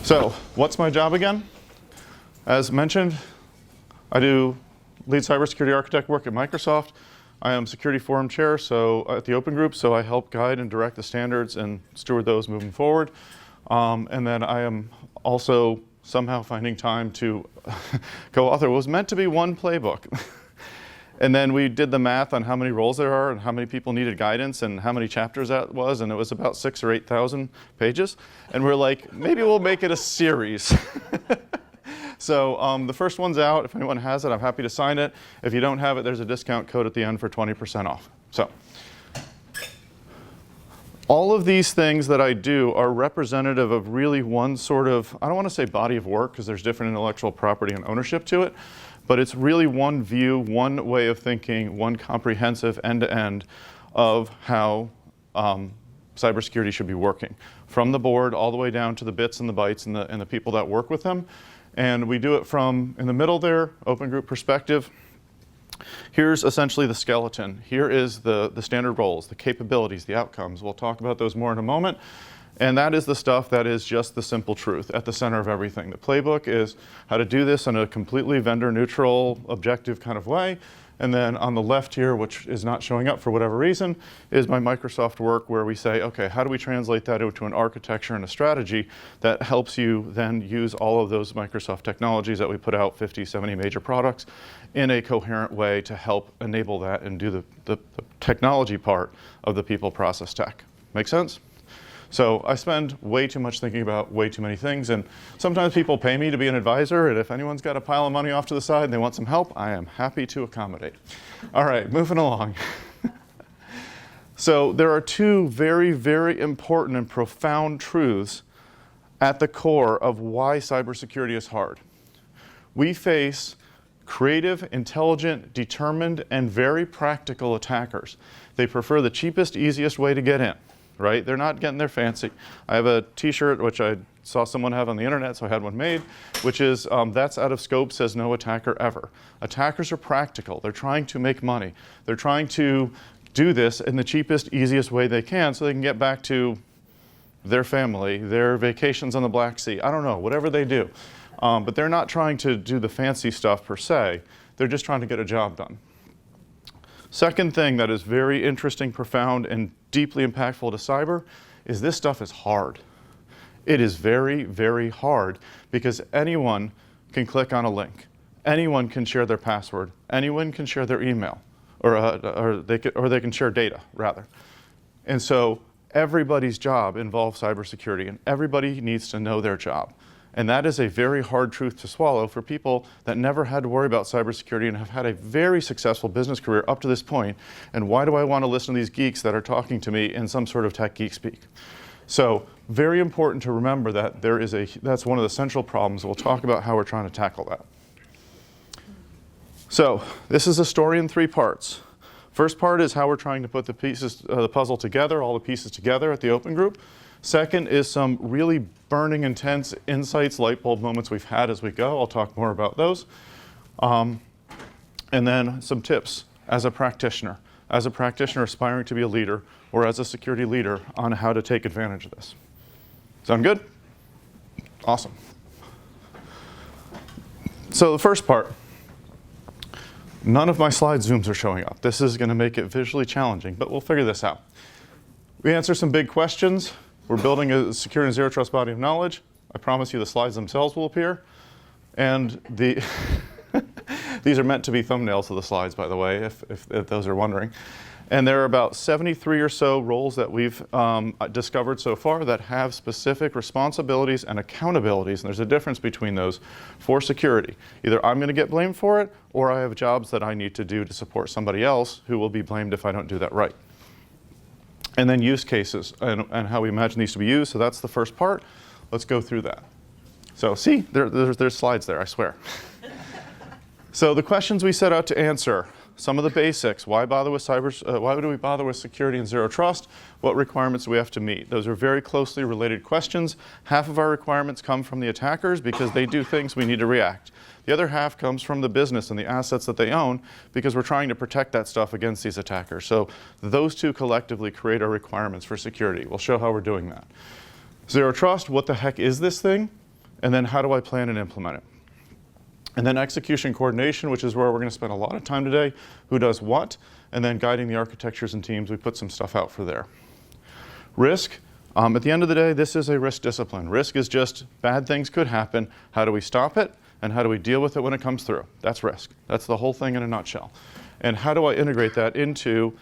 So what's my job again? As mentioned, I do lead cybersecurity architect work at Microsoft. I am security forum chair at the Open Group, so I help guide and direct the standards and steward those moving forward. And then I am also somehow finding time to co-author what was meant to be one playbook. And then we did the math on how many roles there are and how many people needed guidance and how many chapters that was, and it was about 6,000 or 8,000 pages. And we're like, maybe we'll make it a series. So the first one's out. If anyone has it, I'm happy to sign it. If you don't have it, there's a discount code at the end for 20% off. So all of these things that I do are representative of really one sort of, I don't want to say body of work because there's different intellectual property and ownership to it, but it's really one view, one way of thinking, one comprehensive end-to-end of how cybersecurity should be working, from the board all the way down to the bits and the bytes and the people that work with them. And we do it from, in the middle there, open group perspective. Here's essentially the skeleton. Here is the standard roles, the capabilities, the outcomes. We'll talk about those more in a moment. And that is the stuff that is just the simple truth at the center of everything. The playbook is how to do this in a completely vendor neutral, objective kind of way. And then on the left here, which is not showing up for whatever reason, is my Microsoft work where we say, okay, how do we translate that into an architecture and a strategy that helps you then use all of those Microsoft technologies that we put out, 50, 70 major products, in a coherent way to help enable that and do the technology part of the people process tech. Make sense? So I spend way too much thinking about way too many things, and sometimes people pay me to be an advisor, and if anyone's got a pile of money off to the side and they want some help, I am happy to accommodate. All right, moving along. So there are two very, very important and profound truths at the core of why cybersecurity is hard. We face creative, intelligent, determined, and very practical attackers. They prefer the cheapest, easiest way to get in. Right? They're not getting their fancy. I have a t-shirt which I saw someone have on the internet, so I had one made, which is that's out of scope, says no attacker ever. Attackers are practical. They're trying to make money. They're trying to do this in the cheapest, easiest way they can so they can get back to their family, their vacations on the Black Sea. I don't know, whatever they do. But they're not trying to do the fancy stuff per se. They're just trying to get a job done. Second thing that is very interesting, profound, and deeply impactful to cyber is this stuff is hard. It is very, very hard because anyone can click on a link. Anyone can share their password. Anyone can share their email, or they can share data, rather. And so everybody's job involves cybersecurity, and everybody needs to know their job. And that is a very hard truth to swallow for people that never had to worry about cybersecurity and have had a very successful business career up to this point. And why do I want to listen to these geeks that are talking to me in some sort of tech geek speak? So very important to remember that that's one of the central problems. We'll talk about how we're trying to tackle that. So this is a story in 3 parts. First part is how we're trying to put the pieces, the puzzle together, all the pieces together at the Open Group. Second is some really burning, intense insights, light bulb moments we've had as we go. I'll talk more about those. And then some tips as a practitioner aspiring to be a leader, or as a security leader on how to take advantage of this. Sound good? Awesome. So the first part, none of my slide zooms are showing up. This is going to make it visually challenging, but we'll figure this out. We answer some big questions. We're building a secure and zero trust body of knowledge. I promise you the slides themselves will appear. And these are meant to be thumbnails of the slides, by the way, if those are wondering. And there are about 73 or so roles that we've discovered so far that have specific responsibilities and accountabilities, and there's a difference between those for security. Either I'm going to get blamed for it, or I have jobs that I need to do to support somebody else who will be blamed if I don't do that right. And then use cases and how we imagine these to be used. So that's the first part. Let's go through that. So see, there's slides there, I swear. So the questions we set out to answer, some of the basics. Why bother with why do we bother with security and zero trust? What requirements do we have to meet? Those are very closely related questions. Half of our requirements come from the attackers because they do things we need to react. The other half comes from the business and the assets that they own because we're trying to protect that stuff against these attackers. So those two collectively create our requirements for security. We'll show how we're doing that. Zero trust, what the heck is this thing? And then how do I plan and implement it? And then execution coordination, which is where we're going to spend a lot of time today, who does what, and then guiding the architectures and teams. We put some stuff out for there. Risk, at the end of the day, this is a risk discipline. Risk is just bad things could happen. How do we stop it? And how do we deal with it when it comes through? That's risk. That's the whole thing in a nutshell. And how do I integrate that into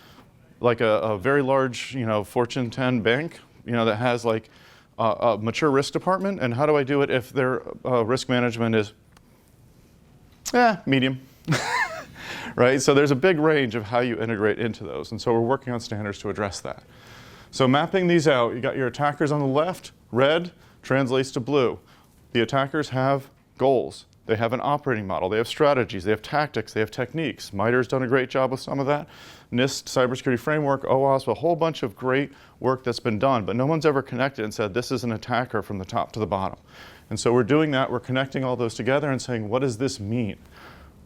like a very large, Fortune 10 bank, that has like a mature risk department? And how do I do it if their risk management is medium, right? So there's a big range of how you integrate into those. And so we're working on standards to address that. So mapping these out, you got your attackers on the left, red translates to blue. The attackers have goals. They have an operating model. They have strategies. They have tactics. They have techniques. MITRE's done a great job with some of that. NIST, Cybersecurity Framework, OWASP, a whole bunch of great work that's been done, but no one's ever connected and said, this is an attacker from the top to the bottom. And so we're doing that. We're connecting all those together and saying, what does this mean?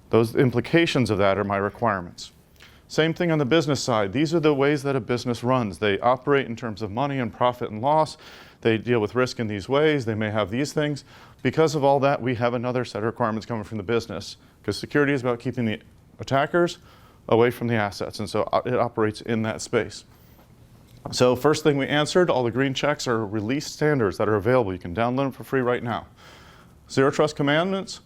Those implications of that are my requirements. Same thing on the business side. These are the ways that a business runs. They operate in terms of money and profit and loss. They deal with risk in these ways. They may have these things. Because of all that, we have another set of requirements coming from the business, because security is about keeping the attackers away from the assets. And so it operates in that space. So first thing we answered, all the green checks are released standards that are available. You can download them for free right now. Zero Trust Commandments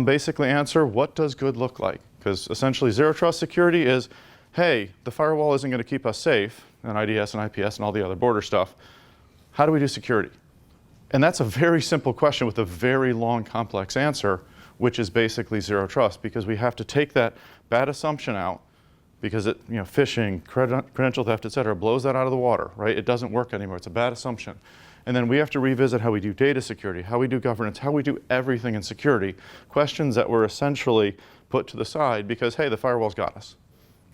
basically answer, what does good look like? Because essentially Zero Trust security is, hey, the firewall isn't going to keep us safe, and IDS and IPS and all the other border stuff. How do we do security? And that's a very simple question with a very long, complex answer, which is basically Zero Trust, because we have to take that bad assumption out, because it, phishing, credential theft, et cetera, blows that out of the water, right? It doesn't work anymore. It's a bad assumption. And then we have to revisit how we do data security, how we do governance, how we do everything in security, questions that were essentially put to the side because, hey, the firewall's got us,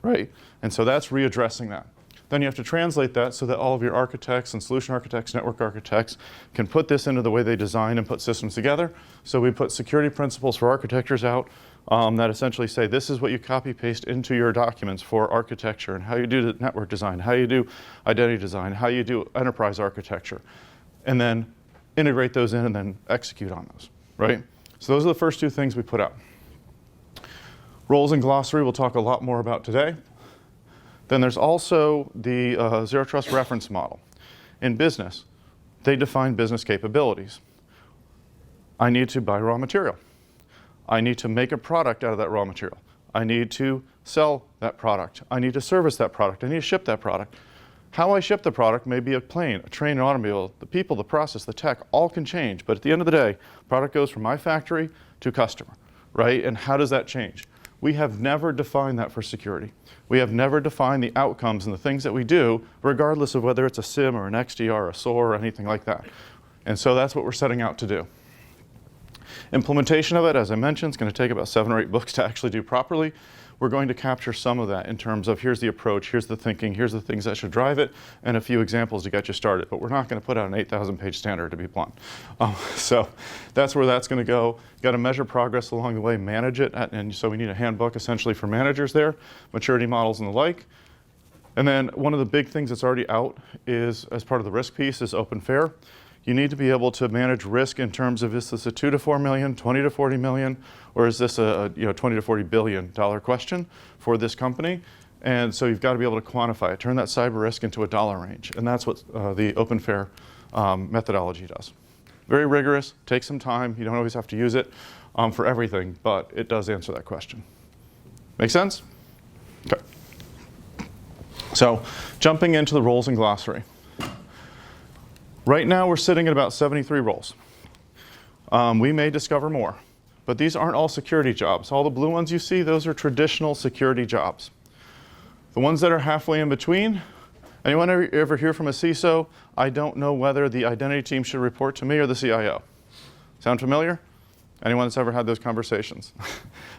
right? And so that's readdressing that. Then you have to translate that so that all of your architects and solution architects, network architects can put this into the way they design and put systems together. So we put security principles for architectures out that essentially say this is what you copy paste into your documents for architecture and how you do the network design, how you do identity design, how you do enterprise architecture, and then integrate those in and then execute on those, right? So those are the first two things we put out. Roles and glossary we'll talk a lot more about today. Then there's also the Zero Trust reference model. In business, they define business capabilities. I need to buy raw material. I need to make a product out of that raw material. I need to sell that product. I need to service that product. I need to ship that product. How I ship the product may be a plane, a train, an automobile. The people, the process, the tech, all can change. But at the end of the day, product goes from my factory to customer, right? And how does that change? We have never defined that for security. We have never defined the outcomes and the things that we do, regardless of whether it's a SIM or an XDR or a SOAR or anything like that. And so that's what we're setting out to do. Implementation of it, as I mentioned, is going to take about 7 or 8 books to actually do properly. We're going to capture some of that in terms of here's the approach, here's the thinking, here's the things that should drive it, and a few examples to get you started. But we're not going to put out an 8,000-page standard, to be blunt. So that's where that's going to go. Got to measure progress along the way, manage it, and so we need a handbook essentially for managers there, maturity models and the like. And then one of the big things that's already out is, as part of the risk piece, is open fair. You need to be able to manage risk in terms of, is this a 2 to 4 million, 20 to 40 million, or is this a 20 to 40 billion dollar question for this company? And so you've got to be able to quantify it, turn that cyber risk into a dollar range, and that's what the open fair methodology does. Very rigorous, takes some time. You don't always have to use it for everything, but it does answer that question. Make sense? Okay. So jumping into the roles and glossary. Right now, we're sitting at about 73 roles. We may discover more, but these aren't all security jobs. All the blue ones you see, those are traditional security jobs. The ones that are halfway in between, anyone ever hear from a CISO, I don't know whether the identity team should report to me or the CIO? Sound familiar? Anyone that's ever had those conversations?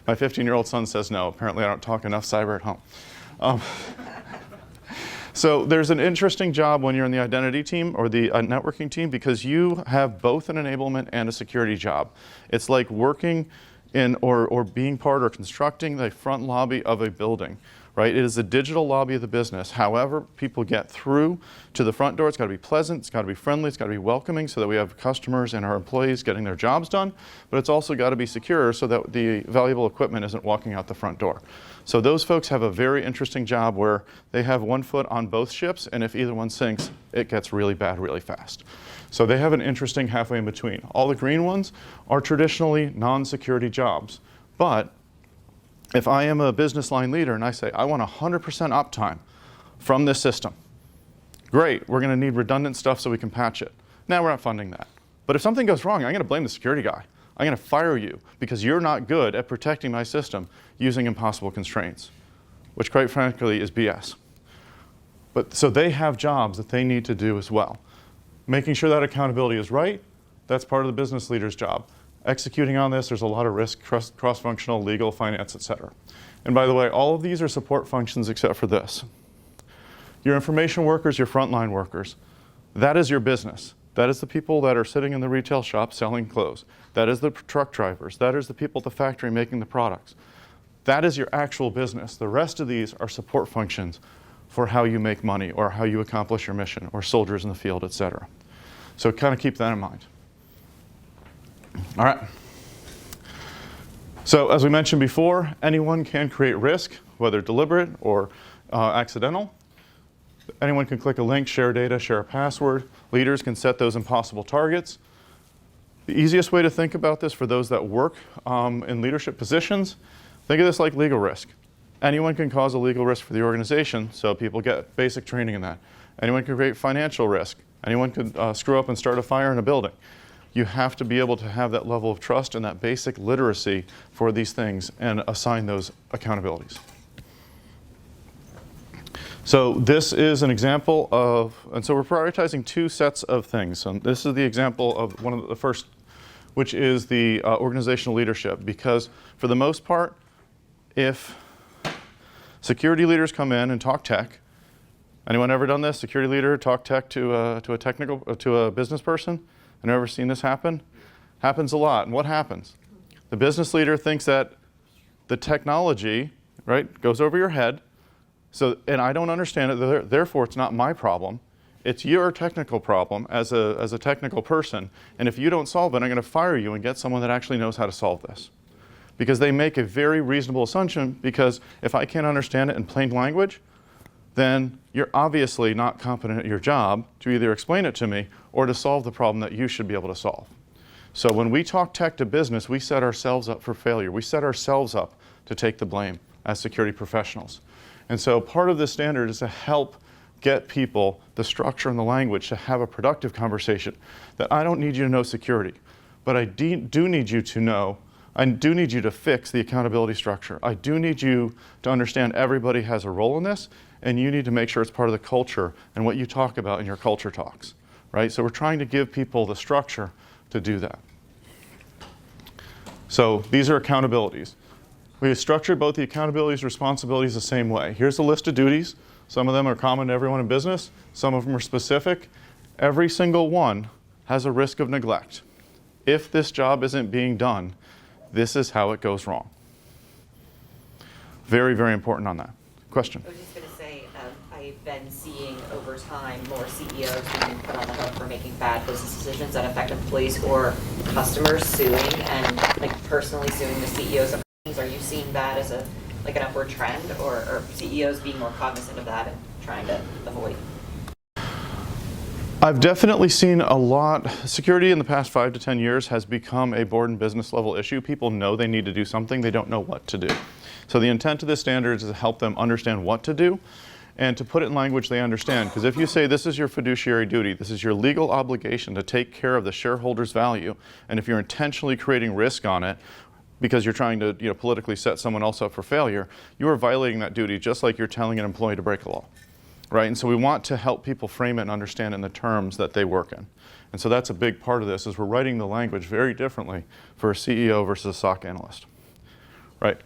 My 15-year-old son says no. Apparently, I don't talk enough cyber at home. So there's an interesting job when you're in the identity team or the networking team, because you have both an enablement and a security job. It's like working in or being part or constructing the front lobby of a building, right? It is the digital lobby of the business. However people get through to the front door, it's got to be pleasant, it's got to be friendly, it's got to be welcoming so that we have customers and our employees getting their jobs done, but it's also got to be secure so that the valuable equipment isn't walking out the front door. So those folks have a very interesting job where they have one foot on both ships, and if either one sinks, it gets really bad really fast. So they have an interesting halfway in between. All the green ones are traditionally non-security jobs, but if I am a business line leader and I say, I want 100% uptime from this system, great, we're going to need redundant stuff so we can patch it. Now we're not funding that. But if something goes wrong, I'm going to blame the security guy. I'm going to fire you because you're not good at protecting my system using impossible constraints, which quite frankly is BS. But so they have jobs that they need to do as well. Making sure that accountability is right, that's part of the business leader's job. Executing on this, there's a lot of risk, cross-functional, legal, finance, et cetera. And by the way, all of these are support functions except for this. Your information workers, your frontline workers, that is your business. That is the people that are sitting in the retail shop selling clothes. That is the truck drivers. That is the people at the factory making the products. That is your actual business. The rest of these are support functions for how you make money or how you accomplish your mission or soldiers in the field, et cetera. So kind of keep that in mind. All right. So as we mentioned before, anyone can create risk, whether deliberate or accidental. Anyone can click a link, share data, share a password. Leaders can set those impossible targets. The easiest way to think about this for those that work in leadership positions, think of this like legal risk. Anyone can cause a legal risk for the organization, so people get basic training in that. Anyone can create financial risk. Anyone could screw up and start a fire in a building. You have to be able to have that level of trust and that basic literacy for these things and assign those accountabilities. So this is an example of, and so we're prioritizing two sets of things. So this is the example of one of the first, which is the organizational leadership, because for the most part, if security leaders come in and talk tech, anyone ever done this? Security leader talk tech to a business person? I've never seen this happen. Happens a lot. And what happens? The business leader thinks that the technology, right, goes over your head. So, and I don't understand it. Therefore, it's not my problem. It's your technical problem as a technical person. And if you don't solve it, I'm going to fire you and get someone that actually knows how to solve this. Because they make a very reasonable assumption, because if I can't understand it in plain language, then you're obviously not competent at your job to either explain it to me or to solve the problem that you should be able to solve. So when we talk tech to business, we set ourselves up for failure. We set ourselves up to take the blame as security professionals. And so part of this standard is to help get people the structure and the language to have a productive conversation, that I don't need you to know security, but I do need you to know, I do need you to fix the accountability structure. I do need you to understand everybody has a role in this, and you need to make sure it's part of the culture and what you talk about in your culture talks, right? So we're trying to give people the structure to do that. So these are accountabilities. We have structured both the accountabilities and responsibilities the same way. Here's a list of duties. Some of them are common to everyone in business. Some of them are specific. Every single one has a risk of neglect. If this job isn't being done, this is how it goes wrong. Very, very important on that. Question? I was just going to say, I've been seeing over time more CEOs being put on the hook for making bad business decisions that affect employees or customers, suing and like personally suing the CEOs of companies. Are you seeing that as an upward trend, or CEOs being more cognizant of that and trying to avoid? I've definitely seen a lot. Security in the past 5 to 10 years has become a board and business level issue. People know they need to do something, they don't know what to do. So the intent of this standard is to help them understand what to do and to put it in language they understand. Because if you say this is your fiduciary duty, this is your legal obligation to take care of the shareholder's value, and if you're intentionally creating risk on it because you're trying to politically set someone else up for failure, you are violating that duty just like you're telling an employee to break a law. Right? And so we want to help people frame it and understand in the terms that they work in. And so that's a big part of this, is we're writing the language very differently for a CEO versus a SOC analyst. Right?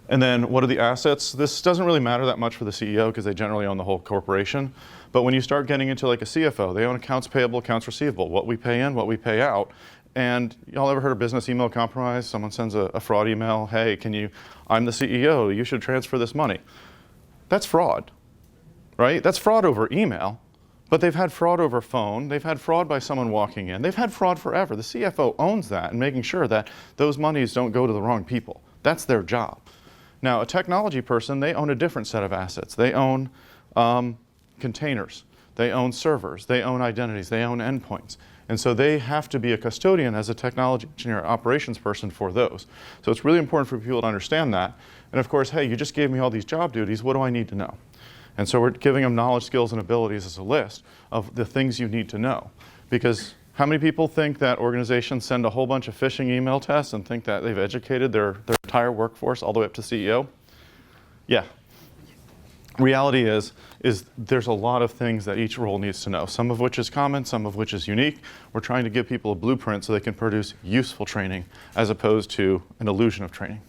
And then what are the assets? This doesn't really matter that much for the CEO because they generally own the whole corporation. But when you start getting into like a CFO, they own accounts payable, accounts receivable, what we pay in, what we pay out. And y'all ever heard of business email compromise? Someone sends a fraud email, hey, I'm the CEO, you should transfer this money. That's fraud, right? That's fraud over email, but they've had fraud over phone, they've had fraud by someone walking in, they've had fraud forever. The CFO owns that and making sure that those monies don't go to the wrong people. That's their job. Now, a technology person, they own a different set of assets. They own containers, they own servers, they own identities, they own endpoints. And so they have to be a custodian as a technology engineer, operations person for those. So it's really important for people to understand that. And of course, hey, you just gave me all these job duties, what do I need to know? And so we're giving them knowledge, skills, and abilities as a list of the things you need to know. Because how many people think that organizations send a whole bunch of phishing email tests and think that they've educated their entire workforce all the way up to CEO? Yeah. Reality is there's a lot of things that each role needs to know, some of which is common, some of which is unique. We're trying to give people a blueprint so they can produce useful training as opposed to an illusion of training.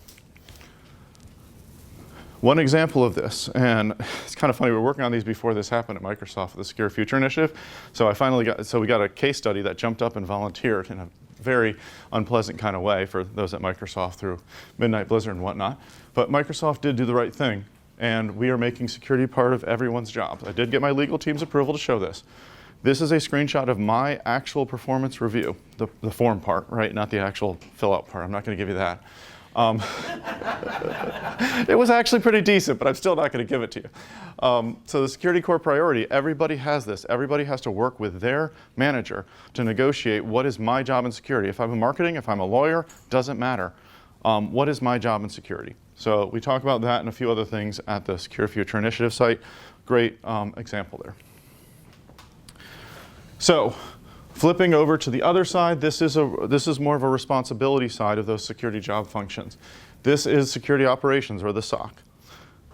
One example of this, and it's kind of funny, we were working on these before this happened at Microsoft with the Secure Future Initiative. So we got a case study that jumped up and volunteered in a very unpleasant kind of way for those at Microsoft through Midnight Blizzard and whatnot. But Microsoft did do the right thing, and we are making security part of everyone's jobs. I did get my legal team's approval to show this. This is a screenshot of my actual performance review, the form part, right? Not the actual fill out part. I'm not going to give you that. It was actually pretty decent, but I'm still not going to give it to you. So the security core priority, everybody has this. Everybody has to work with their manager to negotiate what is my job in security. If I'm in marketing, if I'm a lawyer, doesn't matter. What is my job in security? So we talk about that and a few other things at the Secure Future Initiative site. Great example there. So flipping over to the other side, this is more of a responsibility side of those security job functions. This is security operations, or the SOC.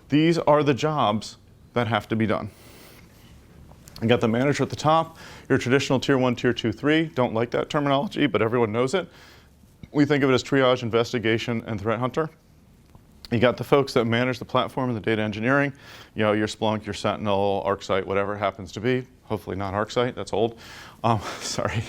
These are the jobs that have to be done. You got the manager at the top, your traditional tier 1, tier 2, 3. Don't like that terminology, but everyone knows it. We think of it as triage, investigation, and threat hunter. You got the folks that manage the platform and the data engineering, your Splunk, your Sentinel, ArcSight, whatever it happens to be. Hopefully not ArcSight, that's old. Sorry.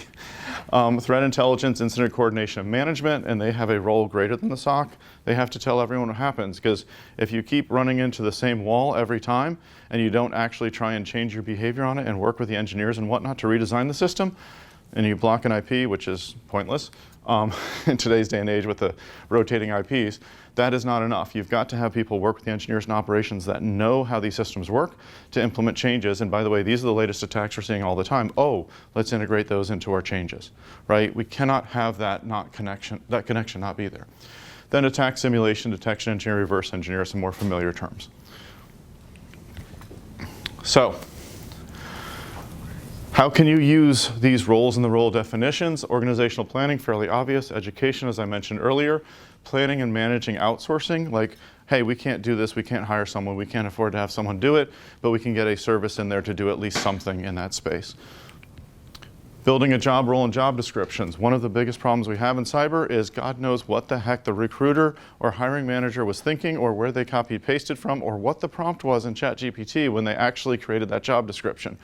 Threat intelligence, incident coordination, and management, and they have a role greater than the SOC. They have to tell everyone what happens, because if you keep running into the same wall every time and you don't actually try and change your behavior on it and work with the engineers and whatnot to redesign the system, and you block an IP, which is pointless in today's day and age with the rotating IPs, that is not enough. You've got to have people work with the engineers and operations that know how these systems work to implement changes. And by the way, these are the latest attacks we're seeing all the time. Oh, let's integrate those into our changes, right? We cannot have that connection not be there. Then attack simulation, detection engineer, reverse engineer, some more familiar terms. So, how can you use these roles in the role definitions? Organizational planning, fairly obvious. Education, as I mentioned earlier. Planning and managing outsourcing, like, hey, we can't do this, we can't hire someone, we can't afford to have someone do it, but we can get a service in there to do at least something in that space. Building a job role and job descriptions. One of the biggest problems we have in cyber is God knows what the heck the recruiter or hiring manager was thinking, or where they copied pasted from, or what the prompt was in ChatGPT when they actually created that job description.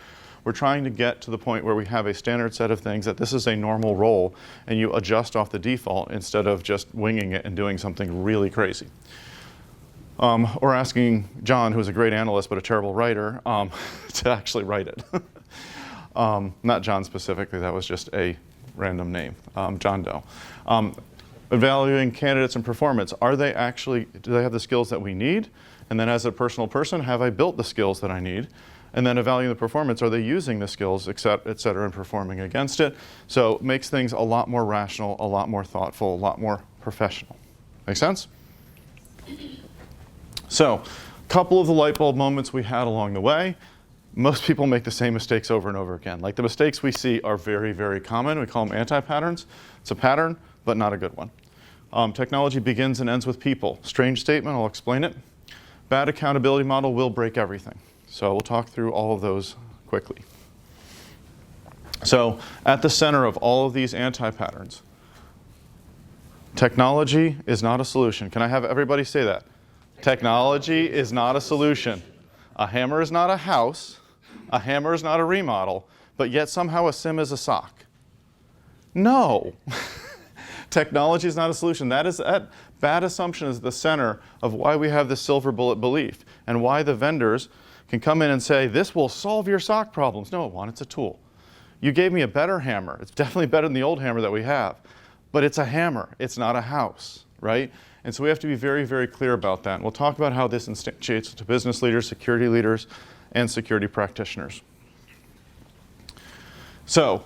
We're trying to get to the point where we have a standard set of things that this is a normal role and you adjust off the default instead of just winging it and doing something really crazy. Or asking John, who's a great analyst but a terrible writer, to actually write it. Not John specifically, that was just a random name, John Doe. Evaluating candidates and performance. Do they have the skills that we need? And then as a personal person, have I built the skills that I need? And then evaluating the performance, are they using the skills, et cetera, and performing against it? So it makes things a lot more rational, a lot more thoughtful, a lot more professional. Make sense? So a couple of the light bulb moments we had along the way. Most people make the same mistakes over and over again. Like the mistakes we see are very, very common. We call them anti-patterns. It's a pattern, but not a good one. Technology begins and ends with people. Strange statement, I'll explain it. Bad accountability model will break everything. So we'll talk through all of those quickly. So at the center of all of these anti-patterns, technology is not a solution. Can I have everybody say that? Technology is not a solution. A hammer is not a house. A hammer is not a remodel. But yet somehow a SIM is a SOC. No. Technology is not a solution. That bad assumption is at the center of why we have this silver bullet belief and why the vendors can come in and say, this will solve your SOC problems. No, it won't. It's a tool. You gave me a better hammer. It's definitely better than the old hammer that we have. But it's a hammer. It's not a house, right? And so we have to be very, very clear about that. And we'll talk about how this instantiates to business leaders, security leaders, and security practitioners. So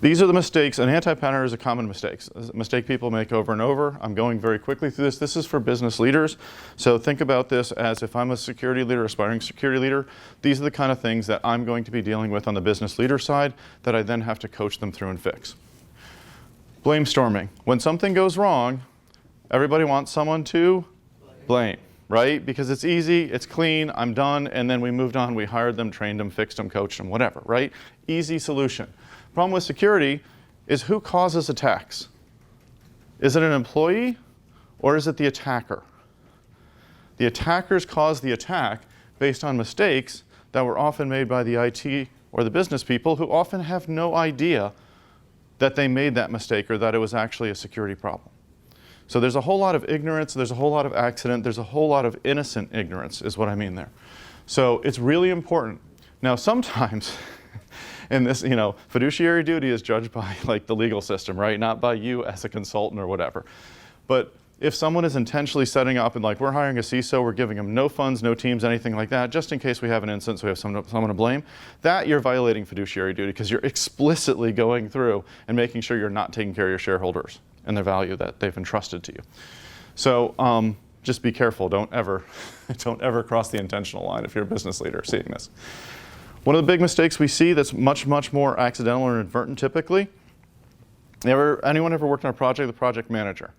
these are the mistakes. An anti-pattern is a common mistake. A mistake people make over and over. I'm going very quickly through this. This is for business leaders. So think about this as if I'm a security leader, aspiring security leader, these are the kind of things that I'm going to be dealing with on the business leader side that I then have to coach them through and fix. Blame storming. When something goes wrong, everybody wants someone to blame, right? Because it's easy, it's clean, I'm done, and then we moved on, we hired them, trained them, fixed them, coached them, whatever, right? Easy solution. Problem with security is who causes attacks? Is it an employee or is it the attacker? The attackers cause the attack based on mistakes that were often made by the IT or the business people who often have no idea that they made that mistake or that it was actually a security problem. So there's a whole lot of ignorance, there's a whole lot of accident, there's a whole lot of innocent ignorance is what I mean there. So it's really important. Now sometimes in this, fiduciary duty is judged by like the legal system, right? Not by you as a consultant or whatever. But if someone is intentionally setting up and like we're hiring a CISO, we're giving them no funds, no teams, anything like that, just in case we have an incident so we have someone to blame, that you're violating fiduciary duty because you're explicitly going through and making sure you're not taking care of your shareholders and the value that they've entrusted to you. So just be careful. Don't ever cross the intentional line if you're a business leader seeing this. One of the big mistakes we see that's much, much more accidental or inadvertent typically, anyone ever worked on a project with a project manager?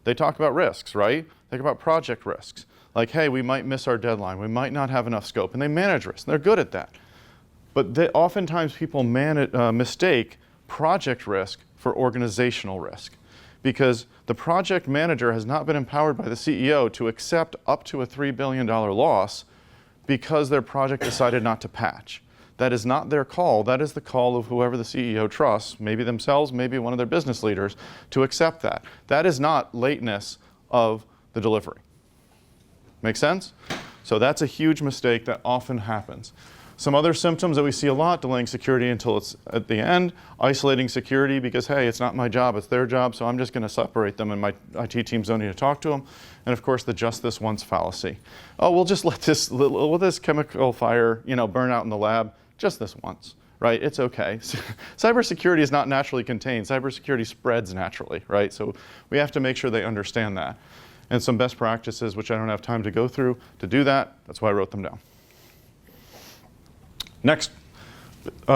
They talk about risks, right? Think about project risks. Like, hey, we might miss our deadline. We might not have enough scope. And they manage risks. They're good at that. But oftentimes people mistake project risk for organizational risk because the project manager has not been empowered by the CEO to accept up to a $3 billion loss because their project decided not to patch. That is not their call. That is the call of whoever the CEO trusts, maybe themselves, maybe one of their business leaders, to accept that. That is not lateness of the delivery. Make sense? So that's a huge mistake that often happens. Some other symptoms that we see a lot, delaying security until it's at the end, isolating security because, hey, it's not my job, it's their job, so I'm just going to separate them and my IT teams don't need to talk to them. And of course, the just this once fallacy. Oh, we'll just let this chemical fire, burn out in the lab just this once, right? It's okay. Cybersecurity is not naturally contained. Cybersecurity spreads naturally, right? So we have to make sure they understand that. And some best practices, which I don't have time to go through to do that, that's why I wrote them down. Next,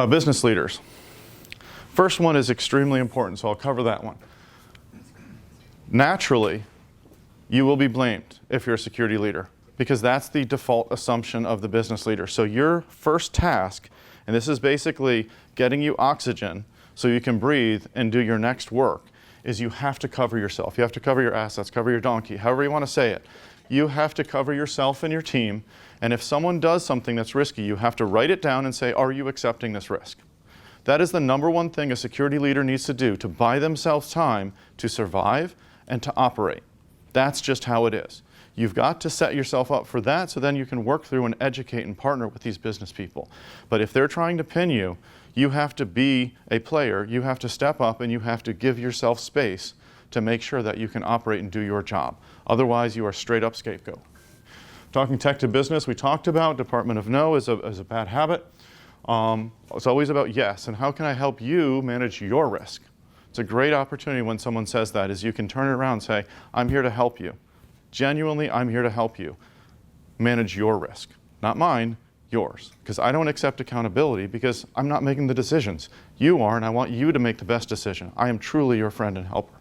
business leaders. First one is extremely important, so I'll cover that one. Naturally, you will be blamed if you're a security leader because that's the default assumption of the business leader. So your first task, and this is basically getting you oxygen so you can breathe and do your next work, is you have to cover yourself. You have to cover your assets, cover your donkey, however you want to say it. You have to cover yourself and your team, and if someone does something that's risky, you have to write it down and say, are you accepting this risk? That is the number one thing a security leader needs to do to buy themselves time to survive and to operate. That's just how it is. You've got to set yourself up for that so then you can work through and educate and partner with these business people. But if they're trying to pin you, you have to be a player, you have to step up and you have to give yourself space to make sure that you can operate and do your job. Otherwise, you are straight up scapegoat. Talking tech to business, we talked about Department of No is a bad habit. It's always about yes, and how can I help you manage your risk? It's a great opportunity when someone says that, is you can turn it around and say, I'm here to help you. Genuinely, I'm here to help you manage your risk. Not mine, yours. Because I don't accept accountability because I'm not making the decisions. You are, and I want you to make the best decision. I am truly your friend and helper.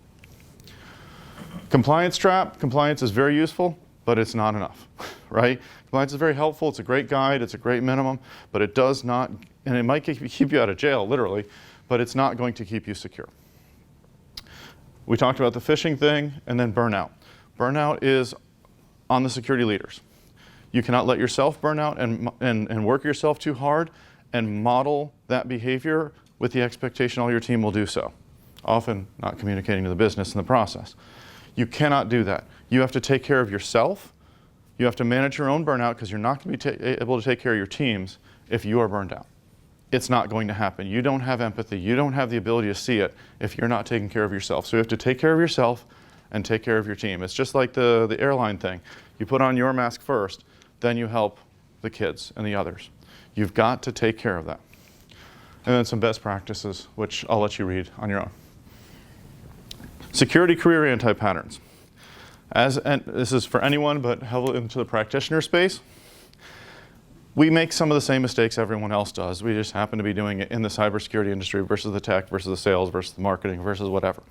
Compliance trap. Compliance is very useful, but it's not enough, right? Compliance is very helpful. It's a great guide. It's a great minimum, but it does not, and it might keep you out of jail, literally, but it's not going to keep you secure. We talked about the phishing thing and then burnout. Burnout is on the security leaders. You cannot let yourself burn out and work yourself too hard and model that behavior with the expectation all your team will do so. often not communicating to the business in the process. You cannot do that. You have to take care of yourself. You have to manage your own burnout because you're not going to be able to take care of your teams if you are burned out. It's not going to happen. You don't have empathy. You don't have the ability to see it if you're not taking care of yourself. So you have to take care of yourself and take care of your team. It's just like the airline thing. You put on your mask first, then you help the kids and the others. You've got to take care of that. And then some best practices, which I'll let you read on your own. Security career anti-patterns. And this is for anyone, but heavily into the practitioner space. We make some of the same mistakes everyone else does. We just happen to be doing it in the cybersecurity industry versus the tech versus the sales versus the marketing versus whatever.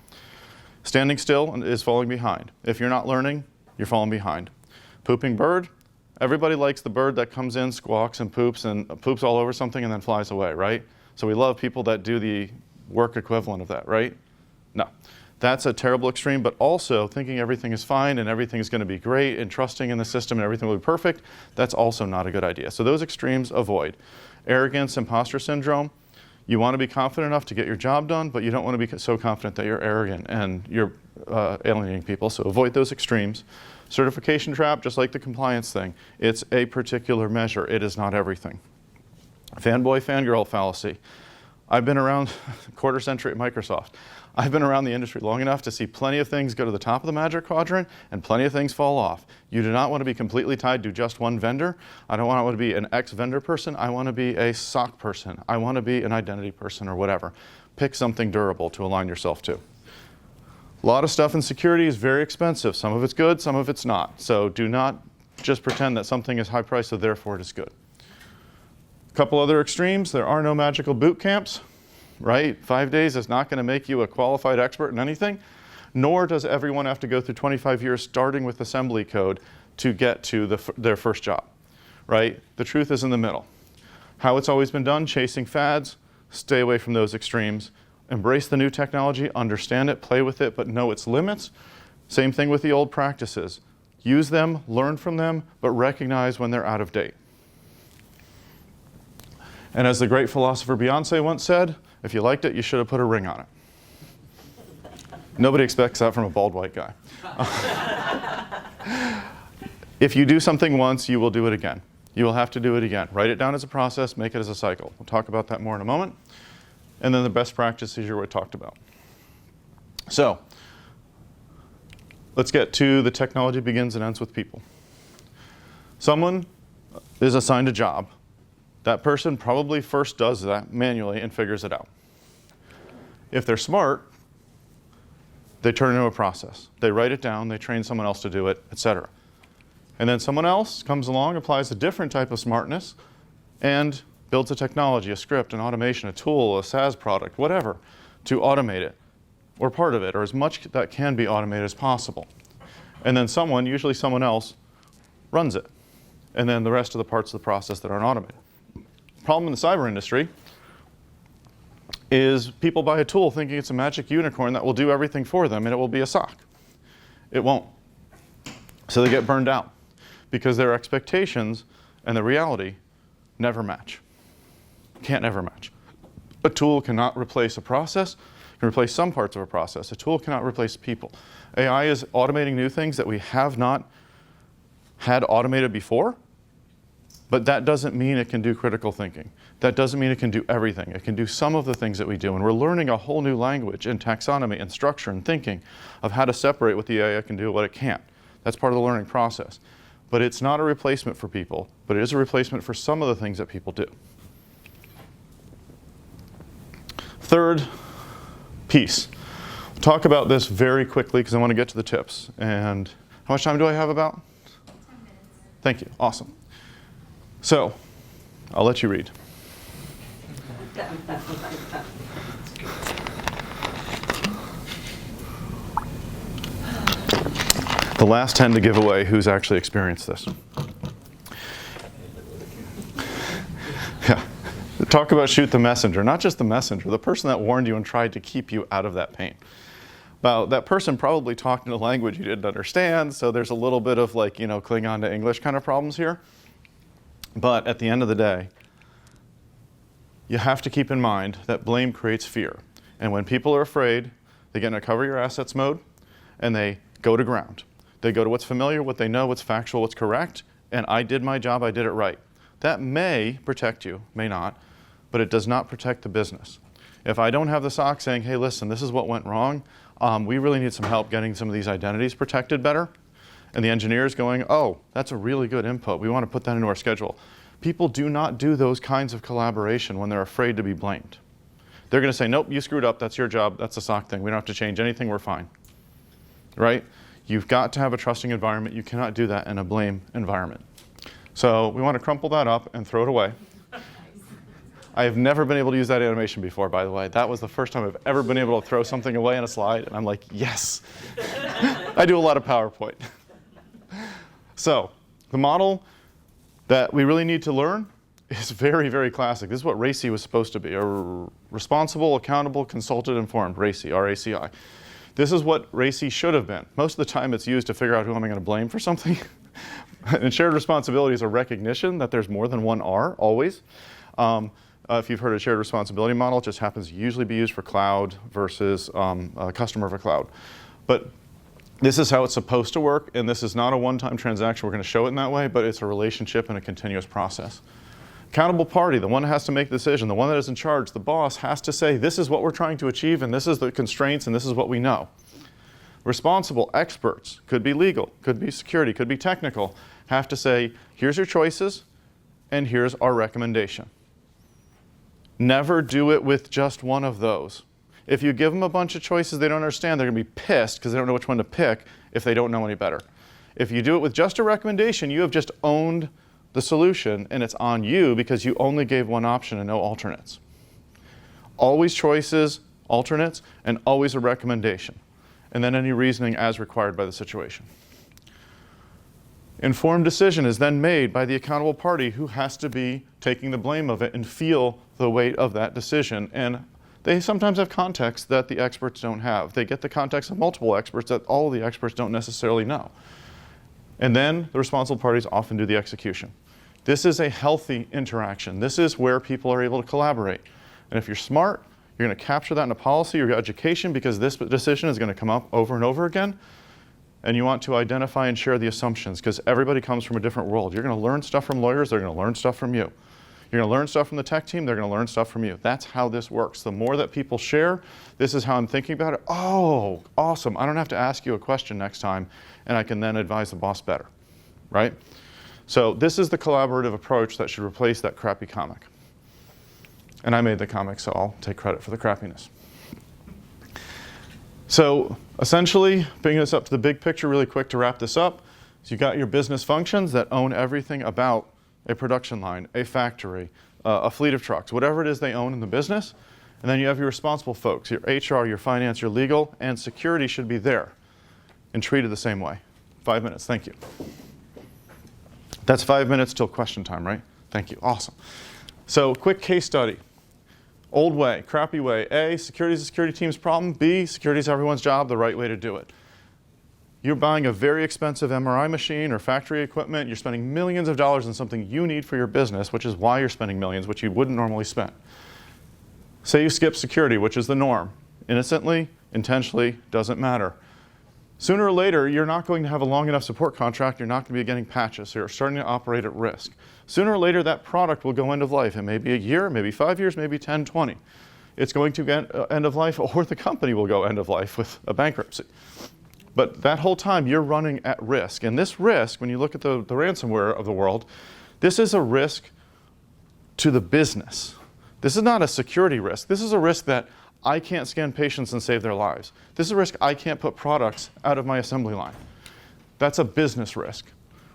Standing still is falling behind. If you're not learning, you're falling behind. Pooping bird, everybody likes the bird that comes in, squawks and poops all over something and then flies away, right? So we love people that do the work equivalent of that, right? No. That's a terrible extreme, but also thinking everything is fine and everything is going to be great and trusting in the system and everything will be perfect, that's also not a good idea. So those extremes avoid. Arrogance, imposter syndrome, you want to be confident enough to get your job done, but you don't want to be so confident that you're arrogant and you're alienating people, so avoid those extremes. Certification trap, just like the compliance thing, it's a particular measure, it is not everything. Fanboy, fangirl fallacy. I've been around a quarter century at Microsoft. I've been around the industry long enough to see plenty of things go to the top of the Magic Quadrant and plenty of things fall off. You do not want to be completely tied to just one vendor. I don't want to be an ex-vendor person. I want to be a SOC person. I want to be an identity person or whatever. Pick something durable to align yourself to. A lot of stuff in security is very expensive. Some of it's good, some of it's not. So do not just pretend that something is high priced, so therefore it is good. A couple other extremes, there are no magical boot camps. Right? 5 days is not going to make you a qualified expert in anything, nor does everyone have to go through 25 years starting with assembly code to get to their first job, right? The truth is in the middle. How it's always been done, chasing fads, stay away from those extremes. Embrace the new technology, understand it, play with it, but know its limits. Same thing with the old practices. Use them, learn from them, but recognize when they're out of date. And as the great philosopher Beyonce once said, if you liked it, you should have put a ring on it. Nobody expects that from a bald white guy. If you do something once, you will do it again. You will have to do it again. Write it down as a process, make it as a cycle. We'll talk about that more in a moment. And then the best practices you already talked about. So, let's get to the technology begins and ends with people. Someone is assigned a job. That person probably first does that manually and figures it out. If they're smart, they turn it into a process. They write it down, they train someone else to do it, etc. And then someone else comes along, applies a different type of smartness, and builds a technology, a script, an automation, a tool, a SaaS product, whatever, to automate it, or part of it, or as much that can be automated as possible. And then someone, usually someone else, runs it. And then the rest of the parts of the process that aren't automated. Problem in the cyber industry is people buy a tool thinking it's a magic unicorn that will do everything for them and it will be a SOC. It won't. So they get burned out because their expectations and the reality never match. Can't ever match. A tool cannot replace a process. It can replace some parts of a process. A tool cannot replace people. AI is automating new things that we have not had automated before. But that doesn't mean it can do critical thinking. That doesn't mean it can do everything. It can do some of the things that we do. And we're learning a whole new language and taxonomy and structure and thinking of how to separate what the AI can do and what it can't. That's part of the learning process. But it's not a replacement for people, but it is a replacement for some of the things that people do. Third piece. We'll talk about this very quickly because I want to get to the tips. And how much time do I have about? 10 minutes. Thank you. Awesome. So, I'll let you read. The last 10 to give away who's actually experienced this. Yeah. Talk about shoot the messenger. Not just the messenger, the person that warned you and tried to keep you out of that pain. Well, that person probably talked in a language you didn't understand, so there's a little bit of like, Klingon to English kind of problems here. But at the end of the day, you have to keep in mind that blame creates fear. And when people are afraid, They get in a cover your assets mode, and they go to ground. They go to what's familiar, what they know, what's factual, what's correct, and I did my job, I did it right. That may protect you, may not, but it does not protect the business. If I don't have the SOC saying, hey, listen, this is what went wrong, we really need some help getting some of these identities protected better, and the engineers going, oh, that's a really good input, we want to put that into our schedule. People do not do those kinds of collaboration when they're afraid to be blamed. They're going to say, nope, you screwed up, that's your job, that's a SOC thing, we don't have to change anything, we're fine. Right? You've got to have a trusting environment. You cannot do that in a blame environment. So we want to crumple that up and throw it away. I have never been able to use that animation before, by the way. That was the first time I've ever been able to throw something away on a slide, and I'm like, yes. I do a lot of PowerPoint. So the model that we really need to learn is very, very classic. This is what RACI was supposed to be, a responsible, accountable, consulted, informed, RACI, R-A-C-I. This is what RACI should have been. Most of the time it's used to figure out who am I going to blame for something. And shared responsibility is a recognition that there's more than one R, always. If you've heard of shared responsibility model, it just happens to usually be used for cloud versus a customer of a cloud. But this is how it's supposed to work, and this is not a one-time transaction. We're going to show it in that way, but it's a relationship and a continuous process. Accountable party, the one that has to make the decision, the one that is in charge, the boss, has to say, this is what we're trying to achieve, and this is the constraints, and this is what we know. Responsible experts, could be legal, could be security, could be technical, have to say, here's your choices, and here's our recommendation. Never do it with just one of those. If you give them a bunch of choices they don't understand, they're going to be pissed because they don't know which one to pick if they don't know any better. If you do it with just a recommendation, you have just owned the solution, and it's on you because you only gave one option and no alternates. Always choices, alternates, and always a recommendation. And then any reasoning as required by the situation. Informed decision is then made by the accountable party who has to be taking the blame of it and feel the weight of that decision. And they sometimes have context that the experts don't have. They get the context of multiple experts that all of the experts don't necessarily know. And then the responsible parties often do the execution. This is a healthy interaction. This is where people are able to collaborate. And if you're smart, you're going to capture that in a policy or your education because this decision is going to come up over and over again. And you want to identify and share the assumptions because everybody comes from a different world. You're going to learn stuff from lawyers, they're going to learn stuff from you. You're going to learn stuff from the tech team, they're going to learn stuff from you. That's how this works. The more that people share, this is how I'm thinking about it. Oh, awesome. I don't have to ask you a question next time, and I can then advise the boss better, right? So this is the collaborative approach that should replace that crappy comic. And I made the comic, so I'll take credit for the crappiness. So essentially, bringing this up to the big picture really quick to wrap this up. So you've got your business functions that own everything about a production line, a factory, a fleet of trucks, whatever it is they own in the business. And then you have your responsible folks, your HR, your finance, your legal, and security should be there and treated the same way. 5 minutes, thank you. That's 5 minutes till question time, right? Thank you, awesome. So quick case study. Old way, crappy way. A, security is the security team's problem. B, security is everyone's job, the right way to do it. You're buying a very expensive MRI machine or factory equipment. You're spending millions of dollars on something you need for your business, which is why you're spending millions, which you wouldn't normally spend. Say you skip security, which is the norm. Innocently, intentionally, doesn't matter. Sooner or later, you're not going to have a long enough support contract. You're not going to be getting patches, so you're starting to operate at risk. Sooner or later, that product will go end of life. It may be a year, maybe 5 years, maybe 10, 20. It's going to get end of life, or the company will go end of life with a bankruptcy. But that whole time, you're running at risk. And this risk, when you look at the ransomware of the world, this is a risk to the business. This is not a security risk. This is a risk that I can't scan patients and save their lives. This is a risk I can't put products out of my assembly line. That's a business risk.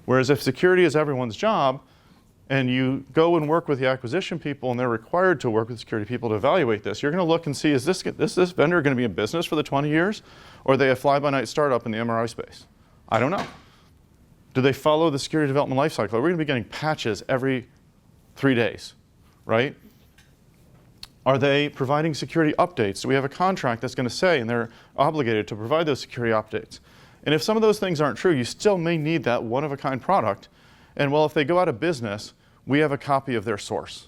Whereas if security is everyone's job, and you go and work with the acquisition people and they're required to work with security people to evaluate this, you're going to look and see, is this vendor going to be in business for the 20 years? Or are they a fly-by-night startup in the MRI space? I don't know. Do they follow the security development lifecycle? We're going to be getting patches every 3 days, right? Are they providing security updates? Do we have a contract that's going to say, and they're obligated to provide those security updates? And if some of those things aren't true, you still may need that one-of-a-kind product. And well, if they go out of business, we have a copy of their source.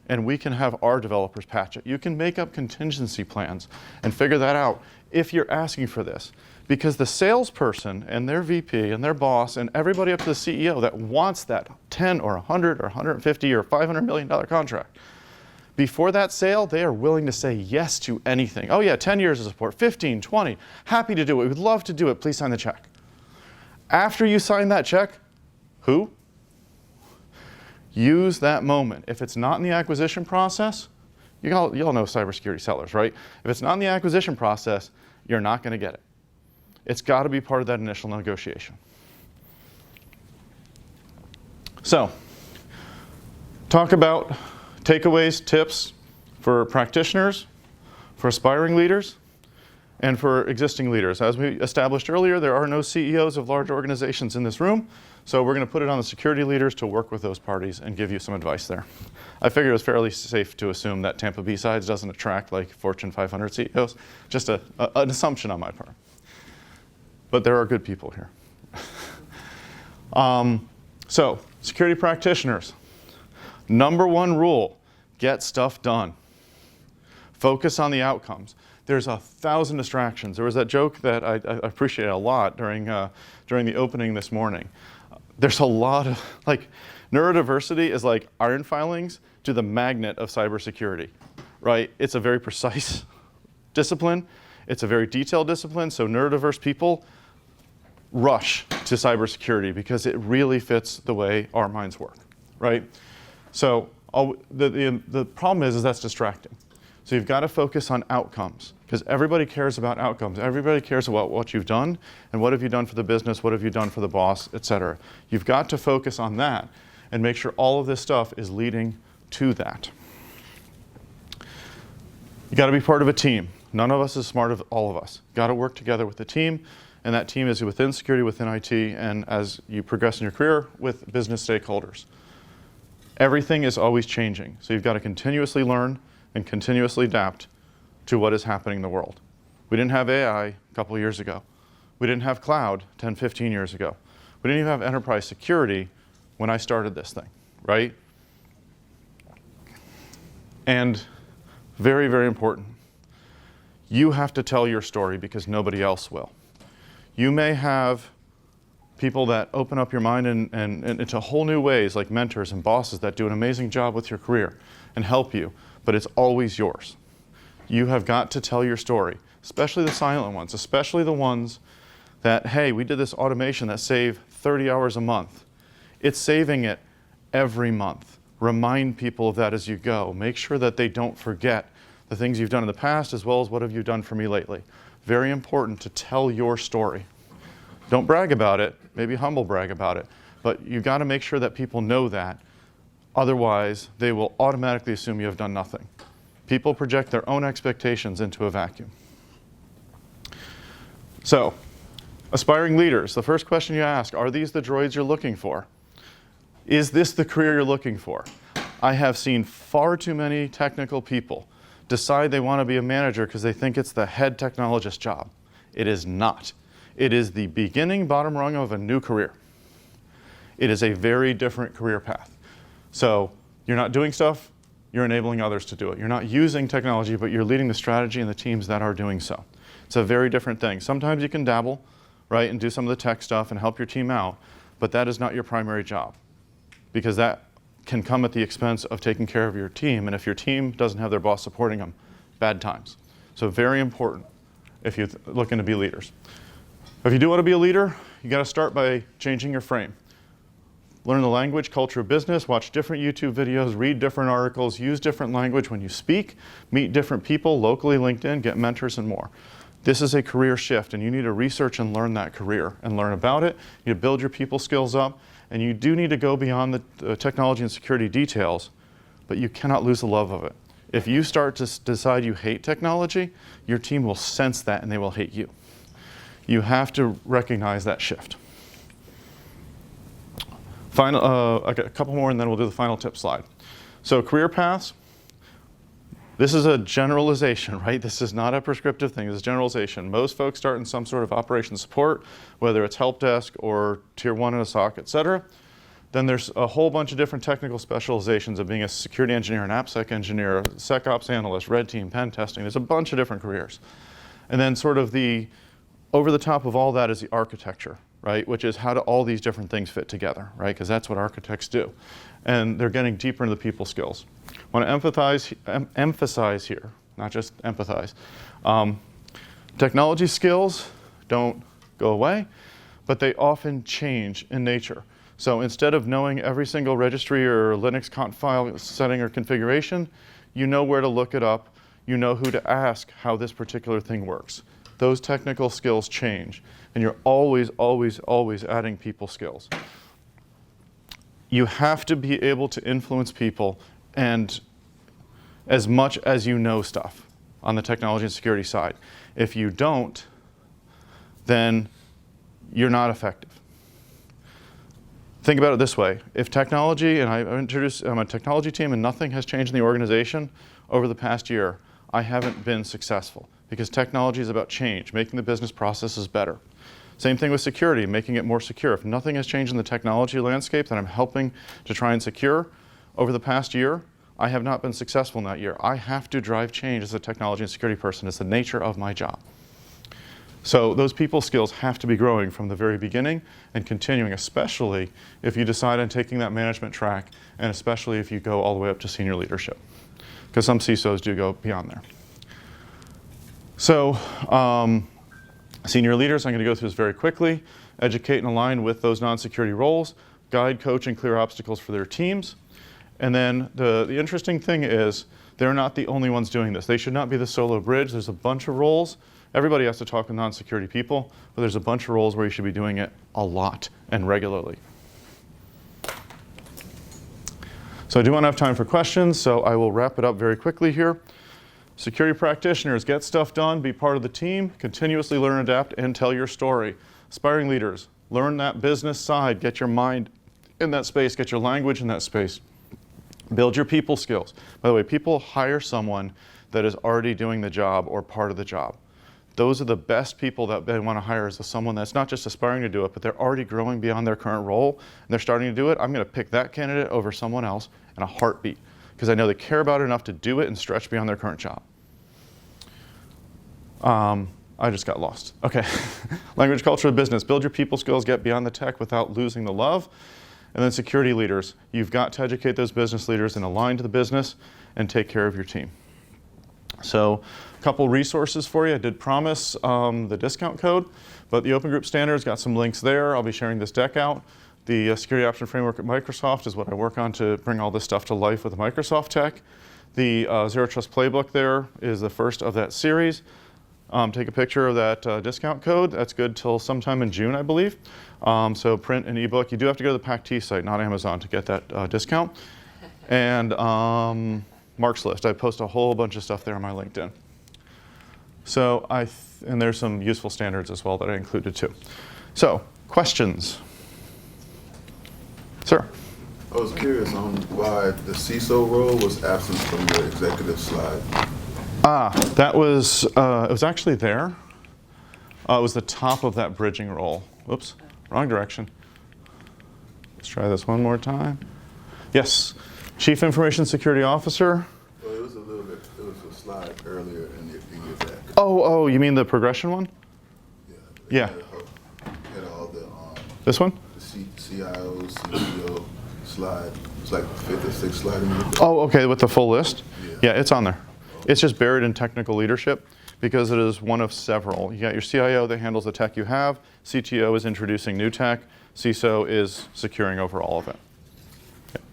And we can have our developers patch it. You can make up contingency plans and figure that out if you're asking for this. Because the salesperson and their VP and their boss and everybody up to the CEO that wants that 10 or 100 or 150 or $500 million contract, before that sale, they are willing to say yes to anything. Oh yeah, 10 years of support, 15, 20, happy to do it, we'd love to do it, please sign the check. After you sign that check, who? Use that moment. If it's not in the acquisition process, you all know cybersecurity sellers, right? If it's not in the acquisition process, you're not going to get it. It's got to be part of that initial negotiation. So, talk about takeaways, tips for practitioners, for aspiring leaders, and for existing leaders. As we established earlier, there are no CEOs of large organizations in this room, so we're going to put it on the security leaders to work with those parties and give you some advice there. I figured it was fairly safe to assume that Tampa B-Sides doesn't attract like Fortune 500 CEOs. Just an assumption on my part. But there are good people here. So, security practitioners. Number one rule, get stuff done. Focus on the outcomes. There's 1,000 distractions. There was that joke that I appreciate a lot during the opening this morning. There's a lot of, like, neurodiversity is like iron filings to the magnet of cybersecurity, right? It's a very precise discipline. It's a very detailed discipline, so neurodiverse people rush to cybersecurity because it really fits the way our minds work, right? So the problem is that's distracting. So you've got to focus on outcomes because everybody cares about outcomes. Everybody cares about what you've done and what have you done for the business, what have you done for the boss, et cetera. You've got to focus on that and make sure all of this stuff is leading to that. You got to be part of a team. None of us is smart of all of us. Got to work together with the team, and that team is within security, within IT, and as you progress in your career, with business stakeholders. Everything is always changing, so you've got to continuously learn and continuously adapt to what is happening in the world. We didn't have AI a couple of years ago. We didn't have cloud 10, 15 years ago. We didn't even have enterprise security when I started this thing, right? And very, very important, you have to tell your story because nobody else will. You may have people that open up your mind and into whole new ways, like mentors and bosses that do an amazing job with your career and help you, but it's always yours. You have got to tell your story, especially the silent ones, especially the ones that, hey, we did this automation that saved 30 hours a month. It's saving it every month. Remind people of that as you go. Make sure that they don't forget the things you've done in the past as well as what have you done for me lately. Very important to tell your story. Don't brag about it, maybe humble brag about it, but you've got to make sure that people know that. Otherwise, they will automatically assume you have done nothing. People project their own expectations into a vacuum. So, aspiring leaders, the first question you ask, are these the droids you're looking for? Is this the career you're looking for? I have seen far too many technical people decide they want to be a manager because they think it's the head technologist job. It is not. It is the beginning, bottom rung of a new career. It is a very different career path. So you're not doing stuff, you're enabling others to do it. You're not using technology, but you're leading the strategy and the teams that are doing so. It's a very different thing. Sometimes you can dabble, right, and do some of the tech stuff and help your team out, but that is not your primary job because that can come at the expense of taking care of your team, and if your team doesn't have their boss supporting them, bad times. So very important if you're looking to be leaders. If you do want to be a leader, you got to start by changing your frame. Learn the language, culture of business, watch different YouTube videos, read different articles, use different language when you speak, meet different people, locally, LinkedIn, get mentors and more. This is a career shift and you need to research and learn that career and learn about it. You need to build your people skills up and you do need to go beyond the technology and security details, but you cannot lose the love of it. If you start to decide you hate technology, your team will sense that and they will hate you. You have to recognize that shift. A couple more and then we'll do the final tip slide. So career paths, this is a generalization, right? This is not a prescriptive thing, this is generalization. Most folks start in some sort of operations support, whether it's help desk or tier 1 in a SOC, et cetera. Then there's a whole bunch of different technical specializations of being a security engineer, an AppSec engineer, a SecOps analyst, red team, pen testing. There's a bunch of different careers. And then sort of over the top of all that is the architecture, right? Which is how do all these different things fit together, right? Because that's what architects do. And they're getting deeper into the people skills. I want to emphasize here, not just empathize. Technology skills don't go away, but they often change in nature. So instead of knowing every single registry or Linux conf file setting or configuration, you know where to look it up. You know who to ask how this particular thing works. Those technical skills change, and you're always, always, always adding people skills. You have to be able to influence people, and as much as you know stuff on the technology and security side. If you don't, then you're not effective. Think about it this way. If technology, and I'm a technology team and nothing has changed in the organization over the past year, I haven't been successful because technology is about change, making the business processes better. Same thing with security, making it more secure. If nothing has changed in the technology landscape that I'm helping to try and secure over the past year, I have not been successful in that year. I have to drive change as a technology and security person. It's the nature of my job. So those people skills have to be growing from the very beginning and continuing, especially if you decide on taking that management track, and especially if you go all the way up to senior leadership, because some CISOs do go beyond there. So senior leaders, I'm going to go through this very quickly. Educate and align with those non-security roles, guide, coach, and clear obstacles for their teams. And then the interesting thing is they're not the only ones doing this. They should not be the solo bridge. There's a bunch of roles. Everybody has to talk with non-security people, but there's a bunch of roles where you should be doing it a lot and regularly. So I do want to have time for questions, so I will wrap it up very quickly here. Security practitioners, get stuff done, be part of the team, continuously learn, adapt, and tell your story. Aspiring leaders, learn that business side, get your mind in that space, get your language in that space. Build your people skills. By the way, people hire someone that is already doing the job or part of the job. Those are the best people that they want to hire, is someone that's not just aspiring to do it, but they're already growing beyond their current role, and they're starting to do it. I'm going to pick that candidate over someone else in a heartbeat, because I know they care about it enough to do it and stretch beyond their current job. I just got lost. Okay. Language, culture, of business. Build your people skills, get beyond the tech without losing the love. And then security leaders. You've got to educate those business leaders and align to the business and take care of your team. So a couple resources for you. I did promise the discount code, but the Open Group Standards got some links there. I'll be sharing this deck out. The Security Option Framework at Microsoft is what I work on to bring all this stuff to life with Microsoft tech. The Zero Trust Playbook there is the first of that series. Take a picture of that discount code. That's good till sometime in June, I believe. So print an ebook. You do have to go to the PAC-T site, not Amazon, to get that discount. And Mark's List. I post a whole bunch of stuff there on my LinkedIn. So and there's some useful standards as well that I included too. So questions? Sir? I was curious on why the CISO role was absent from your executive slide. That was, it was actually there. It was the top of that bridging role. Whoops, wrong direction. Let's try this one more time. Yes, Chief Information Security Officer. Well, it was a little bit, it was a slide earlier in your deck. Oh, you mean the progression one? Yeah. Yeah. Had all the, This one? the CIOs, CEO slide. It's like the fifth or sixth slide in your deck. Oh, okay, with the full list? Yeah. Yeah, it's on there. It's just buried in technical leadership because it is one of several. You got your CIO that handles the tech you have, CTO is introducing new tech, CISO is securing over all of it. Okay.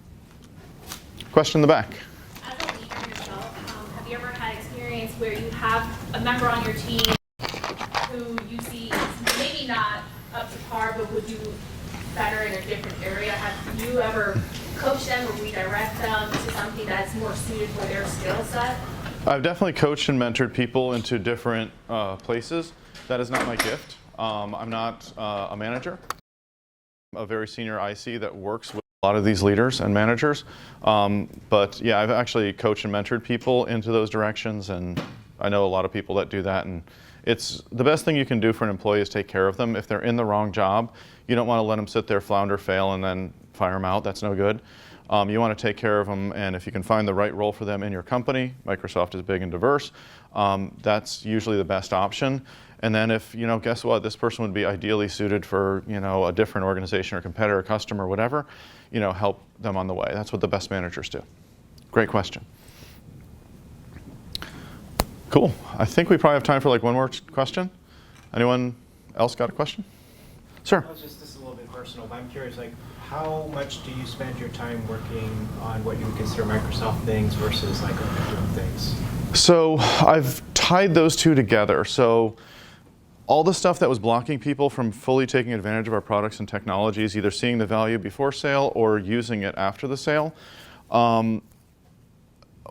Question in the back. As a leader yourself, have you ever had experience where you have a member on your team who you see is maybe not up to par but would do better in a different area? Have you ever coached them or redirect them to something that's more suited for their skill set? I've definitely coached and mentored people into different places. That is not my gift. I'm not a manager. I'm a very senior IC that works with a lot of these leaders and managers. But yeah, I've actually coached and mentored people into those directions, and I know a lot of people that do that. And it's the best thing you can do for an employee is take care of them. If they're in the wrong job, you don't want to let them sit there, flounder, fail, and then fire them out. That's no good. You want to take care of them, and if you can find the right role for them in your company, Microsoft is big and diverse, that's usually the best option. And then if, guess what, this person would be ideally suited for, a different organization or competitor, customer, whatever, help them on the way. That's what the best managers do. Great question. Cool. I think we probably have time for like one more question. Anyone else got a question? Sir. This is a little bit personal, but I'm curious, how much do you spend your time working on what you would consider Microsoft things versus open group things? So I've tied those two together. So all the stuff that was blocking people from fully taking advantage of our products and technologies, either seeing the value before sale or using it after the sale,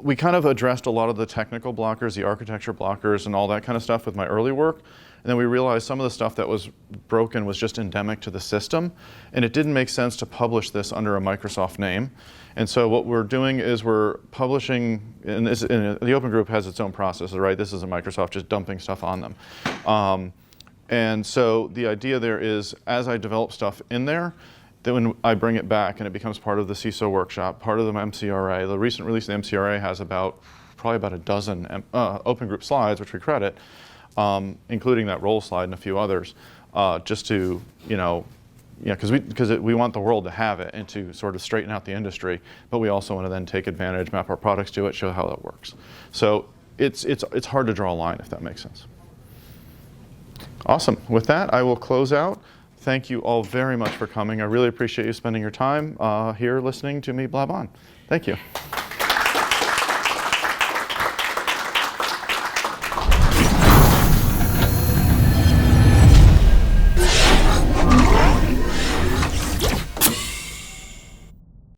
we kind of addressed a lot of the technical blockers, the architecture blockers, and all that kind of stuff with my early work. And then we realized some of the stuff that was broken was just endemic to the system, and it didn't make sense to publish this under a Microsoft name. And so what we're doing is we're publishing, and the Open Group has its own processes, right? This isn't Microsoft just dumping stuff on them. And so the idea there is, as I develop stuff in there, then when I bring it back and it becomes part of the CISO workshop, part of the MCRA, the recent release of the MCRA has probably about a dozen Open Group slides, which we credit, including that role slide and a few others, just to, because we want the world to have it and to sort of straighten out the industry, but we also want to then take advantage, map our products to it, show how that works. So it's hard to draw a line, if that makes sense. Awesome. With that, I will close out. Thank you all very much for coming. I really appreciate you spending your time here listening to me blab on. Thank you.